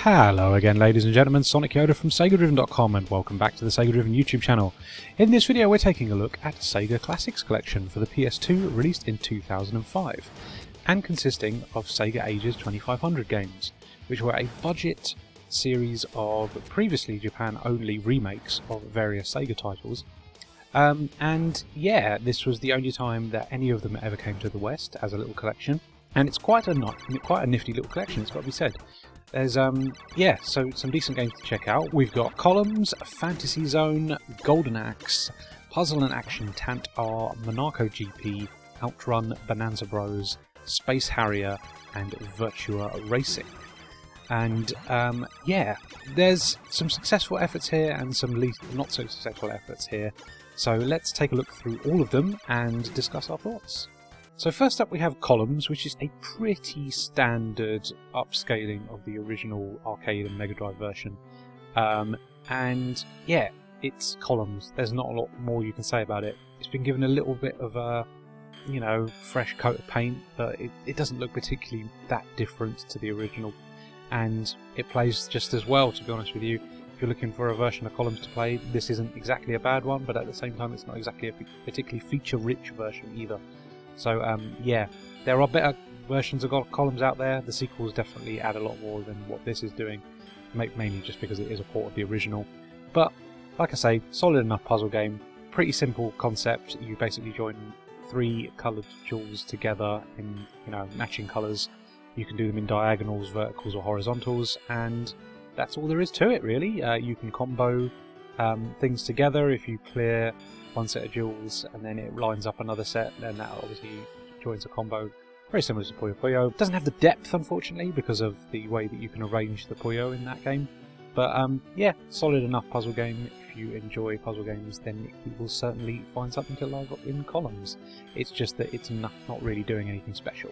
Hello again, ladies and gentlemen, Sonic Yoda from SEGADriven.com, and welcome back to the Sega Driven YouTube channel. In this video we're taking a look at SEGA Classics Collection for the PS2, released in 2005, and consisting of Sega Ages 2500 games, which were a budget series of previously Japan-only remakes of various Sega titles. And yeah, this was the only time that any of them ever came to the West as a little collection, and it's quite a nifty little collection, it's got to be said. There's so some decent games to check out. We've got Columns, Fantasy Zone, Golden Axe, Puzzle and Action Tant-R, Monaco GP, Outrun, Bonanza Bros, Space Harrier, and Virtua Racing. And there's some successful efforts here and some not so successful efforts here. So let's take a look through all of them and discuss our thoughts. So first up we have Columns, which is a pretty standard upscaling of the original arcade and Mega Drive version. And yeah, it's Columns. There's not a lot more you can say about it. It's been given a little bit of a, fresh coat of paint, but it doesn't look particularly that different to the original. And it plays just as well, to be honest with you. If you're looking for a version of Columns to play, this isn't exactly a bad one, but at the same time it's not exactly a particularly feature-rich version either. So there are better versions of Columns out there. The sequels definitely add a lot more than what this is doing, mainly just because it is a port of the original. But like I say, solid enough puzzle game, pretty simple concept. You basically join 3 coloured jewels together in matching colours. You can do them in diagonals, verticals or horizontals, and that's all there is to it really. You can combo things together. If you clear one set of jewels and then it lines up another set, then that obviously joins a combo. Very similar to Puyo Puyo. Doesn't have the depth, unfortunately, because of the way that you can arrange the Puyo in that game. But solid enough puzzle game. If you enjoy puzzle games, then you will certainly find something to love in Columns. It's just that it's not really doing anything special.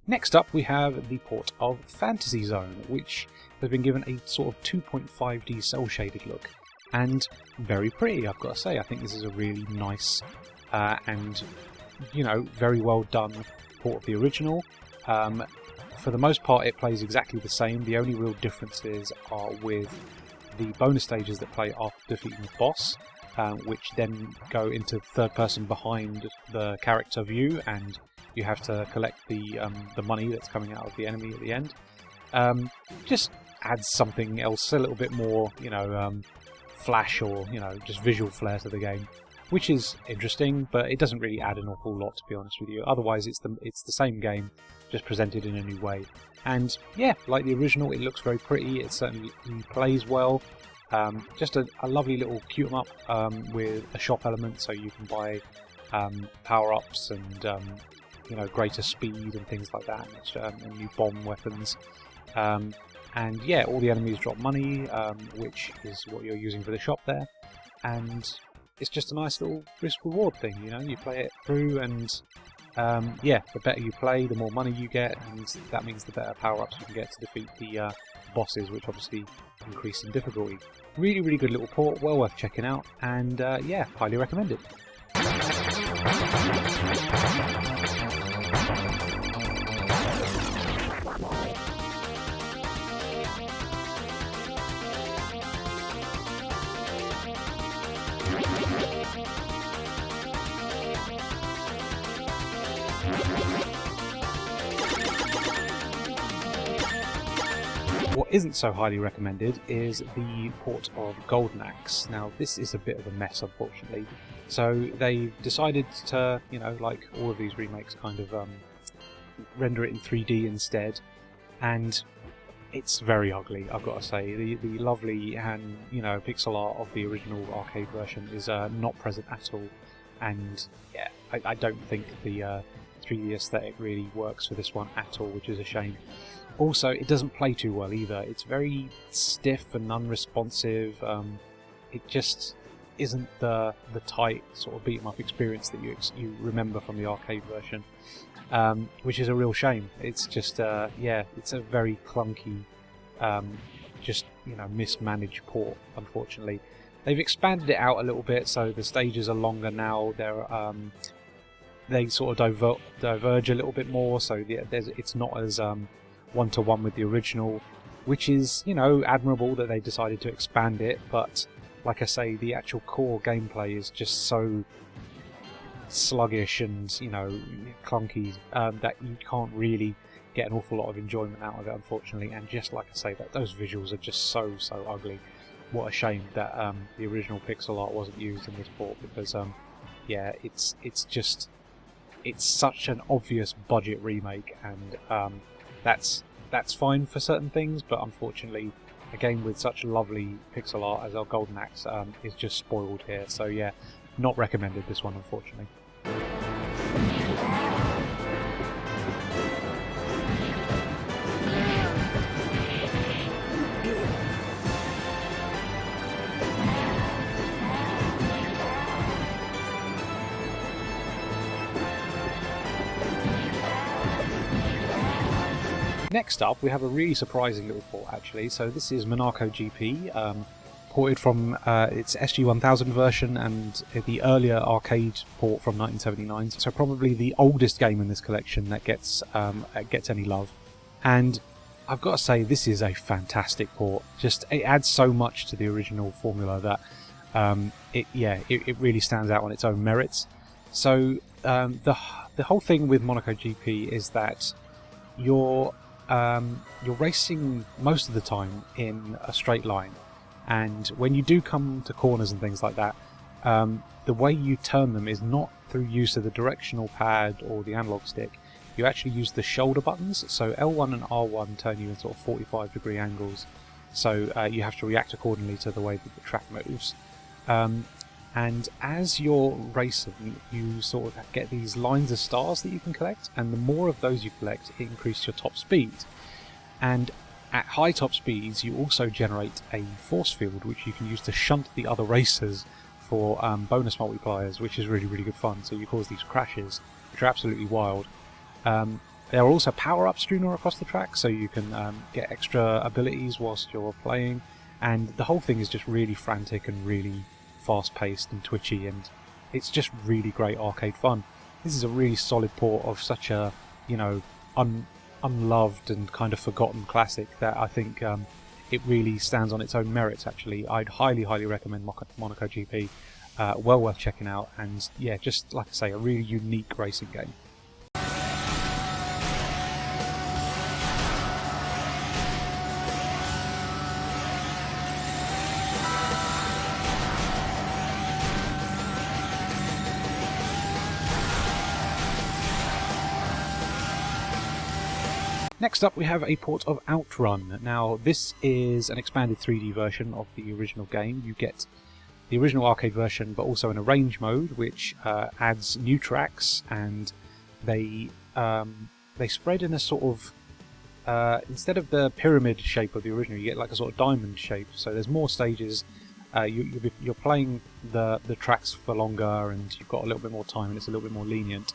Next up we have the port of Fantasy Zone, which has been given a sort of 2.5D cel-shaded look, and very pretty, I've got to say. I think this is a really nice and very well done port of the original. For the most part it plays exactly the same. The only real differences are with the bonus stages that play after defeating the boss, which then go into third person behind the character view, and you have to collect the money that's coming out of the enemy at the end. Just adds something else, a little bit more, flash or just visual flair to the game, which is interesting, but it doesn't really add an awful lot, to be honest with you. Otherwise, it's the same game, just presented in a new way. And yeah, like the original, it looks very pretty. It certainly plays well. Just a lovely little cute 'em up with a shop element, so you can buy power-ups and greater speed and things like that, and new bomb weapons. And yeah, all the enemies drop money, which is what you're using for the shop there. And it's just a nice little risk-reward thing, you play it through, and the better you play, the more money you get, and that means the better power-ups you can get to defeat the bosses, which obviously increase in difficulty. Really, really good little port, well worth checking out, and highly recommended. What isn't so highly recommended is the port of Golden Axe. Now this is a bit of a mess, unfortunately. So they decided to, like all of these remakes, kind of render it in 3D instead, and it's very ugly, I've got to say. The lovely and pixel art of the original arcade version is not present at all, and yeah, I don't think the 3D aesthetic really works for this one at all, which is a shame. Also, it doesn't play too well either. It's very stiff and unresponsive. It just isn't the tight sort of beat 'em up experience that you remember from the arcade version, which is a real shame. It's just yeah, it's a very clunky, just mismanaged port, unfortunately. They've expanded it out a little bit, so the stages are longer now. They sort of diverge a little bit more, so it's not as one-to-one with the original, which is admirable that they decided to expand it. But like I say, the actual core gameplay is just so sluggish and clunky that you can't really get an awful lot of enjoyment out of it, unfortunately. And just like I say, that those visuals are just so ugly. What a shame that the original pixel art wasn't used in this port, because yeah, it's such an obvious budget remake, and that's fine for certain things, but unfortunately a game with such lovely pixel art as our Golden Axe is just spoiled here. So yeah, not recommended, this one, unfortunately. Next up, we have a really surprising little port, actually. So this is Monaco GP, ported from its SG-1000 version and the earlier arcade port from 1979. So probably the oldest game in this collection that gets any love. And I've got to say, this is a fantastic port. Just it adds so much to the original formula that it really stands out on its own merits. So the whole thing with Monaco GP is that you're racing most of the time in a straight line, and when you do come to corners and things like that, the way you turn them is not through use of the directional pad or the analog stick. You actually use the shoulder buttons. So L1 and R1 turn you in sort of 45-degree angles, so you have to react accordingly to the way that the track moves. And as you're racing, you sort of get these lines of stars that you can collect, and the more of those you collect, it increases your top speed. And at high top speeds, you also generate a force field, which you can use to shunt the other racers for bonus multipliers, which is really good fun. So you cause these crashes, which are absolutely wild. There are also power-ups strewn across the track, so you can get extra abilities whilst you're playing, and the whole thing is just really frantic and really fast-paced and twitchy, and it's just really great arcade fun. This is a really solid port of such a unloved and kind of forgotten classic that I think it really stands on its own merits. Actually, I'd highly recommend Monaco GP. Well worth checking out, and yeah, just like I say, a really unique racing game. Next up, we have a port of Outrun. Now, this is an expanded 3D version of the original game. You get the original arcade version, but also in a range mode, which adds new tracks, and they spread in a sort of instead of the pyramid shape of the original, you get like a sort of diamond shape. So there's more stages. You're playing the tracks for longer, and you've got a little bit more time, and it's a little bit more lenient.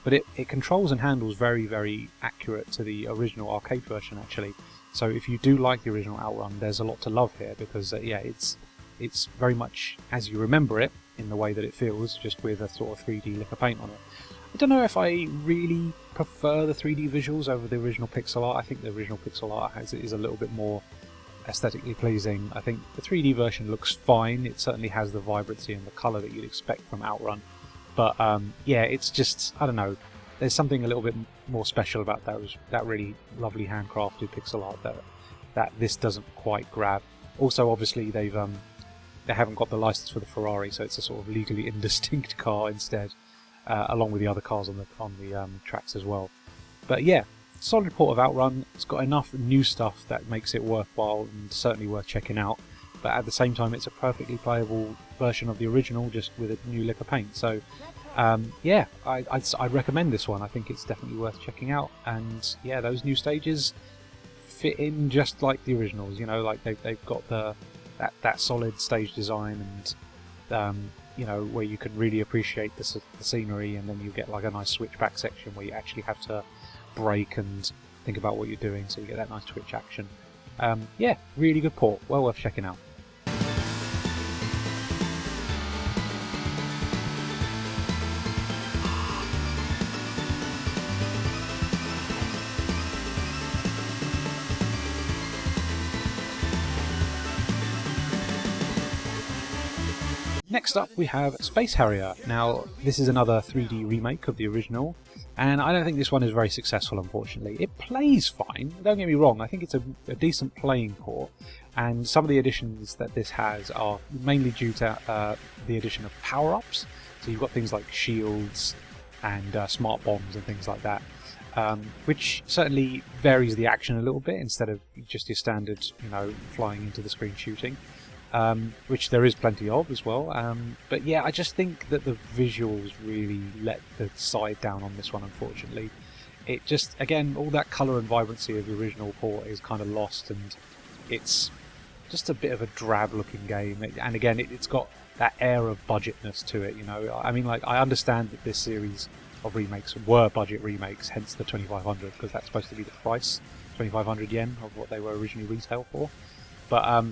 But it controls and handles very accurate to the original arcade version, actually. So if you do like the original Outrun, there's a lot to love here, because yeah, it's very much as you remember it in the way that it feels, just with a sort of 3D lick of paint on it. I don't know if I really prefer the 3D visuals over the original pixel art. I think the original pixel art is a little bit more aesthetically pleasing. I think the 3D version looks fine. It certainly has the vibrancy and the colour that you'd expect from Outrun. But yeah, it's just, I don't know, there's something a little bit more special about that really lovely handcrafted pixel art that this doesn't quite grab. Also, obviously, they haven't got the license for the Ferrari, so it's a sort of legally indistinct car instead, along with the other cars on the tracks as well. But yeah, solid port of Outrun. It's got enough new stuff that makes it worthwhile and certainly worth checking out. But at the same time, it's a perfectly playable version of the original, just with a new lick of paint. So yeah, I'd recommend this one. I think it's definitely worth checking out. And yeah, those new stages fit in just like the originals. Like they've got that solid stage design, and you know, where you can really appreciate the scenery, and then you get like a nice switchback section where you actually have to brake and think about what you're doing, so you get that nice twitch action. Yeah, really good port, well worth checking out. Next up we have Space Harrier. Now this is another 3D remake of the original, and I don't think this one is very successful, unfortunately. It plays fine, don't get me wrong, I think it's a decent playing port, and some of the additions that this has are mainly due to the addition of power-ups. So you've got things like shields and smart bombs and things like that, which certainly varies the action a little bit instead of just your standard, you know, flying into the screen shooting. Which there is plenty of as well, but yeah, I just think that the visuals really let the side down on this one, unfortunately. It just, again, all that colour and vibrancy of the original port is kind of lost, and it's just a bit of a drab looking game, and again it's got that air of budgetness to it, you know. I mean, like, I understand that this series of remakes were budget remakes, hence the 2500, because that's supposed to be the price, 2500 yen of what they were originally retail for, but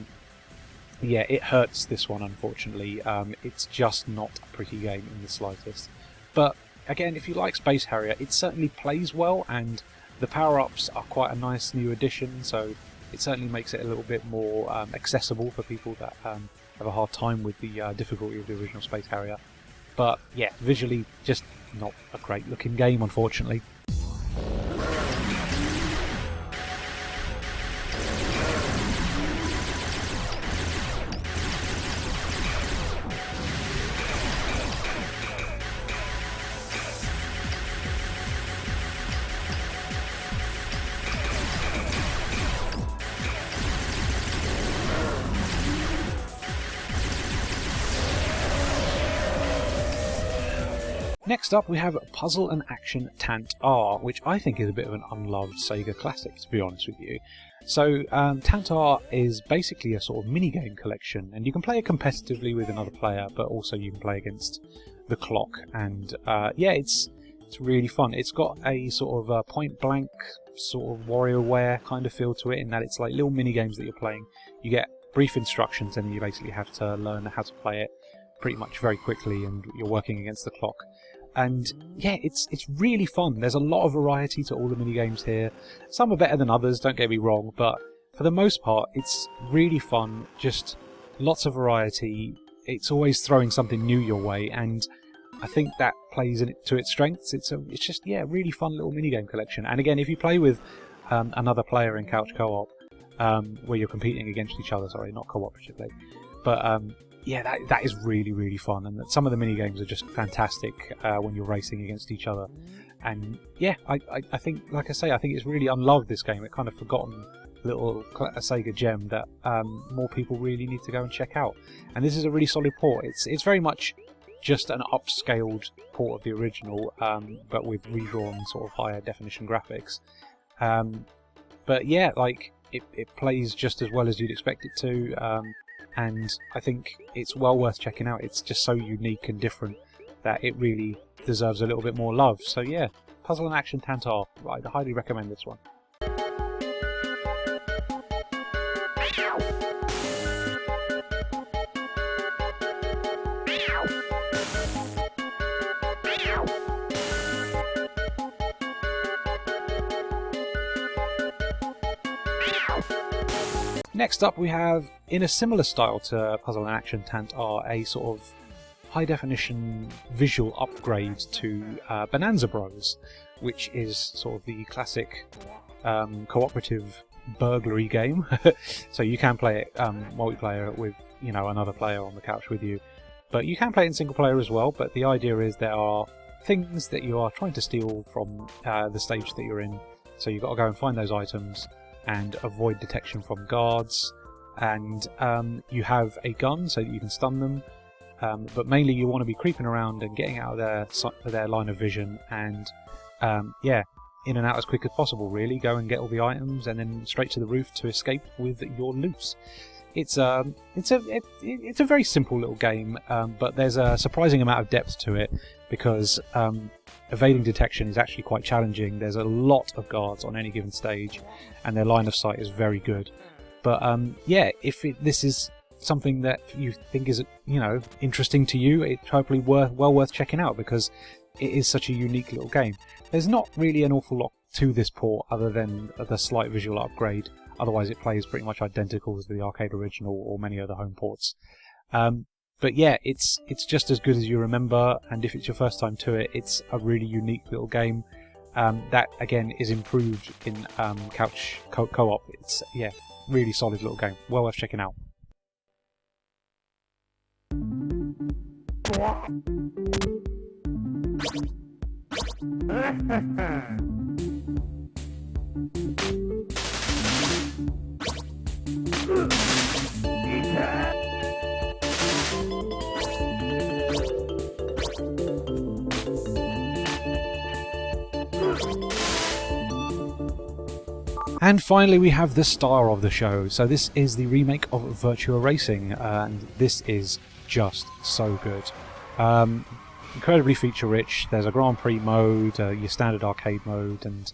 yeah, it hurts this one, unfortunately. It's just not a pretty game in the slightest. But again, if you like Space Harrier, it certainly plays well, and the power-ups are quite a nice new addition, so it certainly makes it a little bit more accessible for people that have a hard time with the difficulty of the original Space Harrier. But yeah, visually just not a great looking game, unfortunately. Next up we have Puzzle and Action Tant-R, which I think is a bit of an unloved Sega classic, to be honest with you. So Tant-R is basically a sort of mini-game collection, and you can play it competitively with another player, but also you can play against the clock, and yeah, it's really fun. It's got a sort of point-blank sort of WarioWare kind of feel to it, in that it's like little mini-games that you're playing. You get brief instructions and you basically have to learn how to play it pretty much very quickly, and you're working against the clock. And yeah, it's really fun. There's a lot of variety to all the mini-games here. Some are better than others, don't get me wrong, but for the most part it's really fun, just lots of variety. It's always throwing something new your way, and I think that plays to its strengths. It's just, yeah, really fun little mini-game collection. And again, if you play with another player in couch co-op, where you're competing against each other, sorry, not cooperatively, but yeah, that is really, really fun, and some of the mini-games are just fantastic when you're racing against each other. And yeah, I think, like I say, I think it's really unloved, this game. It's kind of forgotten little Sega gem that more people really need to go and check out. And this is a really solid port. It's very much just an upscaled port of the original, but with redrawn sort of higher definition graphics. But yeah, like, it plays just as well as you'd expect it to. And I think it's well worth checking out. It's just so unique and different that it really deserves a little bit more love. So yeah, Puzzle and Action Tant-R, I'd highly recommend this one. Next up we have, in a similar style to Puzzle and Action Tant-R, a sort of high-definition visual upgrade to Bonanza Bros, which is sort of the classic cooperative burglary game. So you can play it multiplayer with, you know, another player on the couch with you, but you can play it in single player as well. But the idea is there are things that you are trying to steal from the stage that you're in, so you've got to go and find those items and avoid detection from guards, and you have a gun so that you can stun them, but mainly you want to be creeping around and getting out of their line of vision, and yeah, in and out as quick as possible really. Go and get all the items and then straight to the roof to escape with your loot. It's a very simple little game, but there's a surprising amount of depth to it because evading detection is actually quite challenging. There's a lot of guards on any given stage, and their line of sight is very good. But yeah, if this is something that you think is interesting to you, it's hopefully well worth checking out because it is such a unique little game. There's not really an awful lot to this port other than the slight visual upgrade. Otherwise, it plays pretty much identical to the arcade original or many other home ports. But yeah, it's just as good as you remember, and if it's your first time to it, it's a really unique little game that again is improved in couch co-op. It's really solid little game, well worth checking out. And finally we have the star of the show. So this is the remake of Virtua Racing, and this is just so good. Incredibly feature rich. There's a Grand Prix mode, your standard arcade mode, and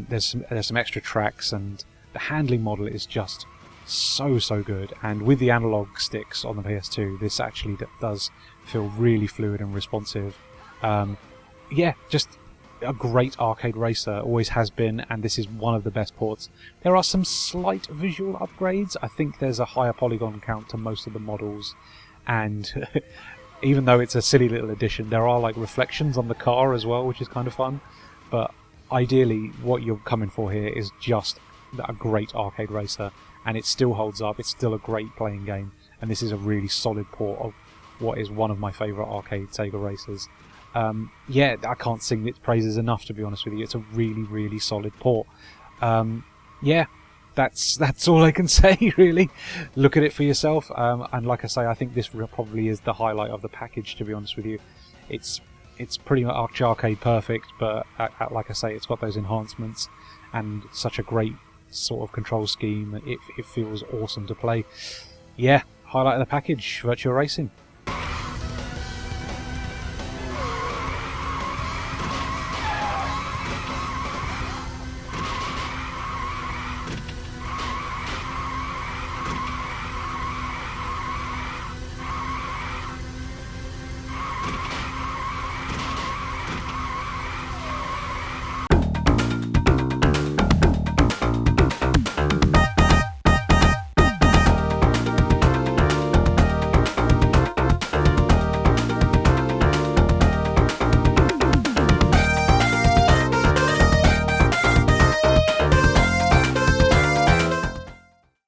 there's some extra tracks, and the handling model is just so good. And with the analog sticks on the PS2, this actually does feel really fluid and responsive. Yeah, just a great arcade racer, always has been, and this is one of the best ports. There are some slight visual upgrades. I think there's a higher polygon count to most of the models, and even though it's a silly little addition, there are like reflections on the car as well, which is kind of fun. But ideally, what you're coming for here is just a great arcade racer, and it still holds up. It's still a great playing game, and this is a really solid port of what is one of my favourite arcade Sega racers. Yeah, I can't sing its praises enough, to be honest with you. It's a really solid port. Yeah, that's all I can say, really. Look at it for yourself, and like I say, I think this probably is the highlight of the package, to be honest with you. It's pretty much arcade perfect, but like I say, it's got those enhancements and such a great sort of control scheme. It feels awesome to play. Yeah, highlight of the package, Virtua Racing.